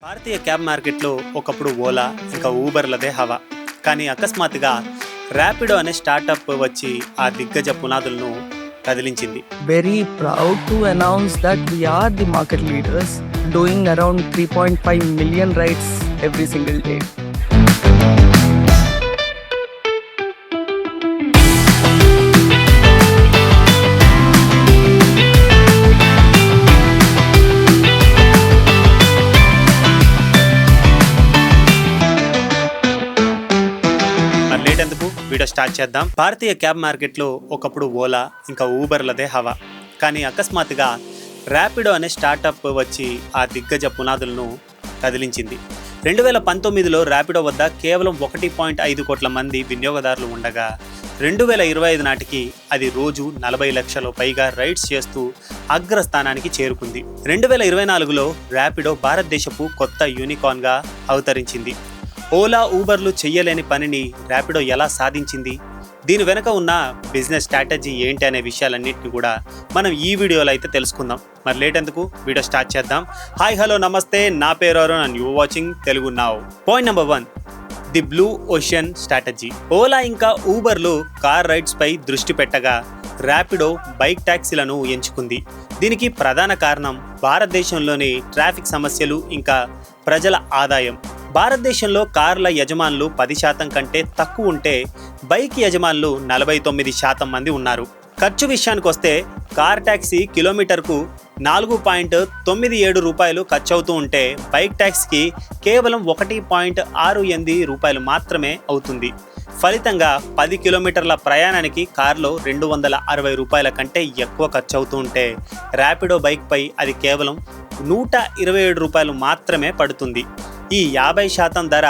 భారతీయ cab మార్కెట్లో ఒకప్పుడు ఓలా ఇంకా ఊబర్లదే హవా. కానీ అకస్మాత్తుగా ర్యాపిడో అనే స్టార్టప్ వచ్చి ఆ దిగ్గజ పునాదులను కదిలించింది. Very proud to announce that we are the market leaders, doing around 3.5 million rides every single day. ఎందుకు వీడియో స్టార్ట్ చేద్దాం. భారతీయ క్యాబ్ మార్కెట్లో ఒకప్పుడు ఓలా ఇంకా ఊబర్లదే హవా. కానీ అకస్మాత్తుగా ర్యాపిడో అనే స్టార్టప్ వచ్చి ఆ దిగ్గజ పునాదులను కదిలించింది. 2019లో ర్యాపిడో వద్ద కేవలం 1.5 కోట్ల మంది వినియోగదారులు ఉండగా 2025 నాటికి అది రోజు 40 లక్షల పైగా రైడ్స్ చేస్తూ అగ్రస్థానానికి చేరుకుంది. 2024లో ర్యాపిడో భారతదేశపు కొత్త యూనికార్న్గా అవతరించింది. ఓలా ఊబర్లు చెయ్యలేని పనిని ర్యాపిడో ఎలా సాధించింది, దీని వెనుక ఉన్న బిజినెస్ స్ట్రాటజీ ఏంటి అనే విషయాలన్నింటినీ కూడా మనం ఈ వీడియోలో అయితే తెలుసుకుందాం. మరి లేట్ ఎందుకు వీడియో స్టార్ట్ చేద్దాం. హాయ్ హలో నమస్తే, నా పేరు Arun and you watching Telugu now. Point number 1, the blue ocean strategy. Ola ఇంకా ఊబర్లు కార్ రైడ్స్ పై దృష్టి పెట్టగా ర్యాపిడో బైక్ ట్యాక్సీలను ఎంచుకుంది. దీనికి ప్రధాన కారణం భారతదేశంలోని ట్రాఫిక్ సమస్యలు ఇంకా ప్రజల ఆదాయం. భారతదేశంలో కార్ల యజమానులు 10% కంటే తక్కువ ఉంటే బైక్ యజమానులు 49% మంది ఉన్నారు. ఖర్చు విషయానికి వస్తే కార్ ట్యాక్సీ కిలోమీటర్కు 4.97 రూపాయలు ఖర్చు అవుతూ ఉంటే బైక్ ట్యాక్సీకి కేవలం 1.68 రూపాయలు మాత్రమే అవుతుంది. ఫలితంగా 10 కిలోమీటర్ల ప్రయాణానికి కార్లో 260 రూపాయల కంటే ఎక్కువ ఖర్చు అవుతూ ఉంటే ర్యాపిడో బైక్పై అది కేవలం 127 రూపాయలు మాత్రమే పడుతుంది. ఈ 50% ధర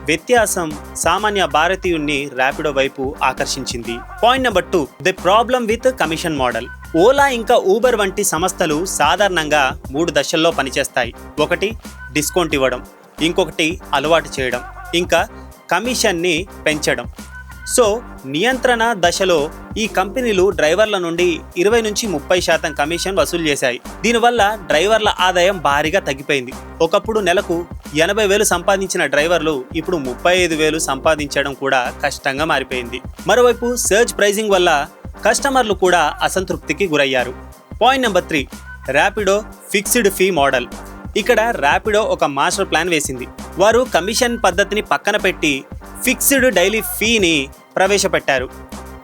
వ్యత్యాసం సామాన్య భారతీయుణ్ణి ర్యాపిడో వైపు ఆకర్షించింది. Point number 2, the problem with commission model. Ola ఇంకా ఊబర్ వంటి సంస్థలు సాధారణంగా 3 దశల్లో పనిచేస్తాయి. ఒకటి డిస్కౌంట్ ఇవ్వడం, ఇంకొకటి అలవాటు చేయడం, ఇంకా కమిషన్ని పెంచడం. సో నియంత్రణ దశలో ఈ కంపెనీలు డ్రైవర్ల నుండి 20-30% కమిషన్ వసూలు చేశాయి. దీనివల్ల డ్రైవర్ల ఆదాయం భారీగా తగ్గిపోయింది. ఒకప్పుడు నెలకు 80,000 సంపాదించిన డ్రైవర్లు ఇప్పుడు 35,000 సంపాదించడం కూడా కష్టంగా మారిపోయింది. మరోవైపు సర్జ్ ప్రైజింగ్ వల్ల కస్టమర్లు కూడా అసంతృప్తికి గురయ్యారు. Point number 3, Rapido fixed fee model. ఇక్కడ ర్యాపిడో ఒక మాస్టర్ ప్లాన్ వేసింది. వారు కమిషన్ పద్ధతిని పక్కన పెట్టి ఫిక్స్డ్ డైలీ ఫీని ప్రవేశపెట్టారు.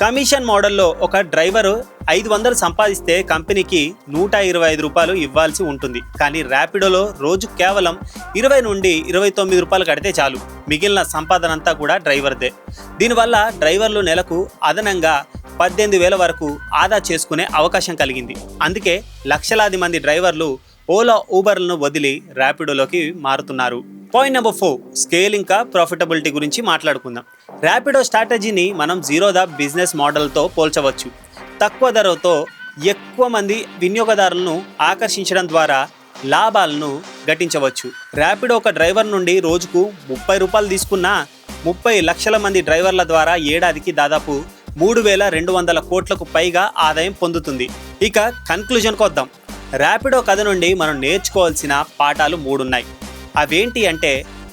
కమిషన్ మోడల్లో ఒక డ్రైవరు 500 సంపాదిస్తే కంపెనీకి 125 రూపాయలు ఇవ్వాల్సి ఉంటుంది. కానీ ర్యాపిడోలో రోజు కేవలం 20-29 రూపాయలు కడితే చాలు, మిగిలిన సంపాదన అంతా కూడా డ్రైవర్దే. దీనివల్ల డ్రైవర్లు నెలకు అదనంగా 18,000 వరకు ఆదా చేసుకునే అవకాశం కలిగింది. అందుకే లక్షలాది మంది డ్రైవర్లు ఓలా ఊబర్లను వదిలి ర్యాపిడోలోకి మారుతున్నారు. పాయింట్ నెంబర్ 4, స్కేల్ ఇంకా ప్రాఫిటబిలిటీ గురించి మాట్లాడుకుందాం. ర్యాపిడో స్ట్రాటజీని మనం జీరో ద బిజినెస్ మోడల్తో పోల్చవచ్చు. తక్కువ ధరతో ఎక్కువ మంది వినియోగదారులను ఆకర్షించడం ద్వారా లాభాలను గటించవచ్చు. ర్యాపిడో ఒక డ్రైవర్ నుండి రోజుకు 30 రూపాయలు తీసుకున్న 30 లక్షల మంది డ్రైవర్ల ద్వారా ఏడాదికి దాదాపు 3,200 కోట్లకు పైగా ఆదాయం పొందుతుంది. ఇక కన్క్లూజన్కి వద్దాం. ర్యాపిడో కథ నుండి మనం నేర్చుకోవాల్సిన పాఠాలు 3 ఉన్నాయి. అవేంటి అంటే,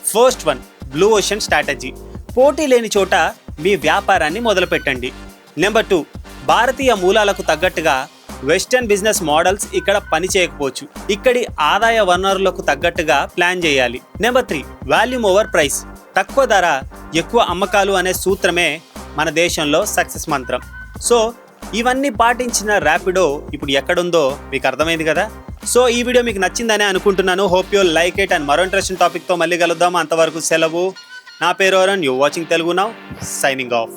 ఫస్ట్ 1, బ్లూ ఓషన్ స్ట్రాటజీ. పోటీ లేని చోట మీ వ్యాపారాన్ని మొదలుపెట్టండి. నెంబర్ 2, భారతీయ మూలాలకు తగ్గట్టుగా వెస్టర్న్ బిజినెస్ మోడల్స్ ఇక్కడ పనిచేయకపోవచ్చు. ఇక్కడి ఆదాయ వనరులకు తగ్గట్టుగా ప్లాన్ చేయాలి. Number 3, volume over price. తక్కువ ధర ఎక్కువ అమ్మకాలు అనే సూత్రమే మన దేశంలో సక్సెస్ మంత్రం. సో ఇవన్నీ పాటించిన ర్యాపిడో ఇప్పుడు ఎక్కడుందో మీకు అర్థమైంది కదా. సో ఈ వీడియో మీకు నచ్చిందని అనుకుంటున్నాను. Hope you like it and మరో ఇంట్రెస్టింగ్ టాపిక్తో మళ్ళీ కలుద్దాం. అంతవరకు సెలవు. నా పేరు Arun, you watching Telugu now, signing off.